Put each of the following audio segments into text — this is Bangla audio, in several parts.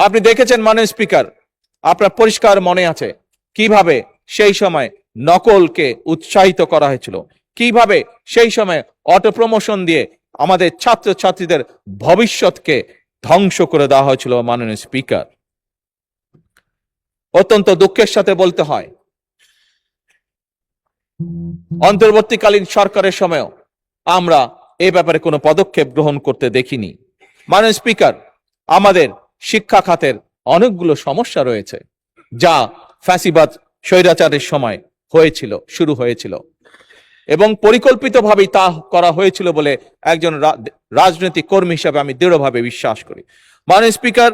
আপনি দেখেছেন মাননীয় স্পিকার, আপনার পরিষ্কার মনে আছে কিভাবে সেই সময় নকলকে উৎসাহিত করা হয়েছিল, কিভাবে সেই সময় অটো প্রমোশন দিয়ে আমাদের ছাত্রছাত্রীদের ভবিষ্যৎকে ধ্বংস করে দেওয়া হয়েছিল। মাননীয় স্পিকার, অত্যন্ত দুঃখের সাথে বলতে হয়, অন্তর্বর্তীকালীন সরকারের সময়ও আমরা এই ব্যাপারে কোনো পদক্ষেপ গ্রহণ করতে দেখিনি। মাননীয় স্পিকার, আমাদের শিক্ষা খাতের অনেকগুলো সমস্যা রয়েছে যা ফ্যাসিবাদ স্বৈরাচারের সময় শুরু হয়েছিল এবং পরিকল্পিতভাবেই তা করা হয়েছিল বলে একজন রাজনৈতিক কর্মী হিসেবে আমি দৃঢ়ভাবে বিশ্বাস করি। মাননীয় স্পিকার,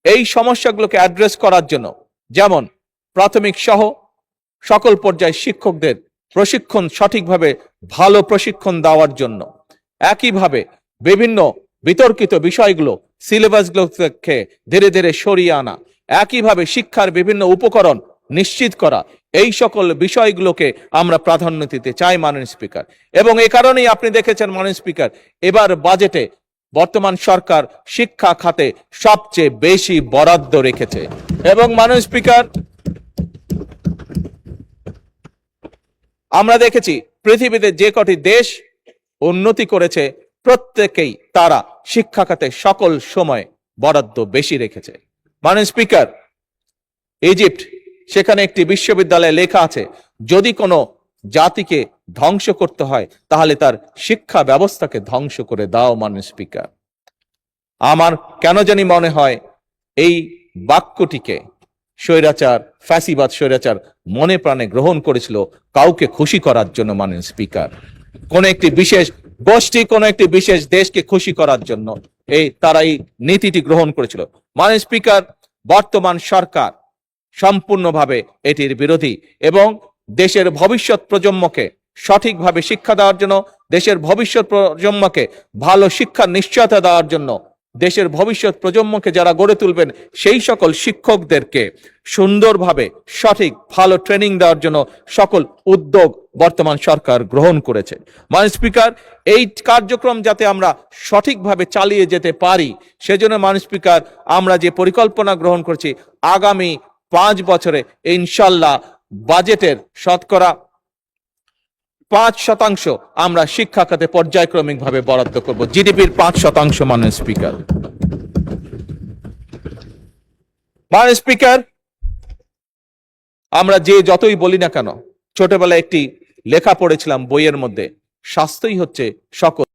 এই সমস্যাগুলোকে অ্যাড্রেস করার জন্য যেমন প্রাথমিক সহ সকল পর্যায়ে শিক্ষকদের প্রশিক্ষণ, সঠিকভাবে ভালো প্রশিক্ষণ দেওয়ার জন্য, একইভাবে বিভিন্ন বিতর্কিত বিষয়গুলো সিলেবাসগুলো থেকে ধীরে ধীরে সরিয়ে আনা, একইভাবে শিক্ষার বিভিন্ন উপকরণ নিশ্চিত করা, এই সকল বিষয়গুলোকে আমরা প্রাধান্য দিতে চাই মাননীয় স্পিকার। এবং এই কারণেই আপনি দেখেছেন মাননীয় স্পিকার, এবার বাজেটে বর্তমান সরকার শিক্ষা খাতে সবচেয়ে বেশি বরাদ্দ রেখেছে। এবং মাননীয় স্পিকার, আমরা দেখেছি পৃথিবীতে যে কটি দেশ উন্নতি করেছে প্রত্যেকেই তারা শিক্ষা খাতে সকল সময় বরাদ্দ বেশি রেখেছে। মাননীয় স্পিকার, ইজিপ্ট, সেখানে একটি বিশ্ববিদ্যালয়ে লেখা আছে, যদি কোনো জাতিকে ধ্বংস করতে হয় তাহলে তার শিক্ষা ব্যবস্থাকে ধ্বংস করে দাও। মাননীয় স্পিকার, আমার কেন জানি মনে হয় এই বাক্যটিকে ফ্যাসিবাদ স্বৈরাচার মনে প্রাণে গ্রহণ করেছিল কাউকে খুশি করার জন্য। মাননীয় স্পিকার, কোন একটি বিশেষ গোষ্ঠী, কোন একটি বিশেষ দেশকে খুশি করার জন্য তারা এই নীতিটি গ্রহণ করেছিল। মাননীয় স্পিকার, বর্তমান সরকার সম্পূর্ণভাবে এটির বিরোধী এবং দেশের ভবিষ্যৎ প্রজন্মকে সঠিকভাবে শিক্ষা দেওয়ার জন্য, দেশের ভবিষ্যৎ প্রজন্মকে ভালো শিক্ষার নিশ্চয়তা দেওয়ার জন্য, দেশের ভবিষ্যৎ প্রজন্মকে যারা গড়ে তুলবেন সেই সকল শিক্ষকদেরকে সুন্দরভাবে সঠিক ভালো ট্রেনিং দেওয়ার জন্য সকল উদ্যোগ বর্তমান সরকার গ্রহণ করেছে। মাননীয় স্পিকার, এই কার্যক্রম যাতে আমরা সঠিকভাবে চালিয়ে যেতে পারি সেজন্য মাননীয় স্পিকার, আমরা যে পরিকল্পনা গ্রহণ করছি আগামী 5 বছরে ইনশাল্লাহ বাজেটের শতকরা 5% আমরা শিক্ষা খাতে পর্যায়ক্রমিক ভাবে বরাদ্দ করব, জিডিপির 5%। মাননীয় স্পিকার, মাননীয় স্পিকার, আমরা যতই বলি না কেন, ছোটবেলায় একটি লেখা পড়েছিলাম বইয়ের মধ্যে, স্বাস্থ্যই হচ্ছে সকল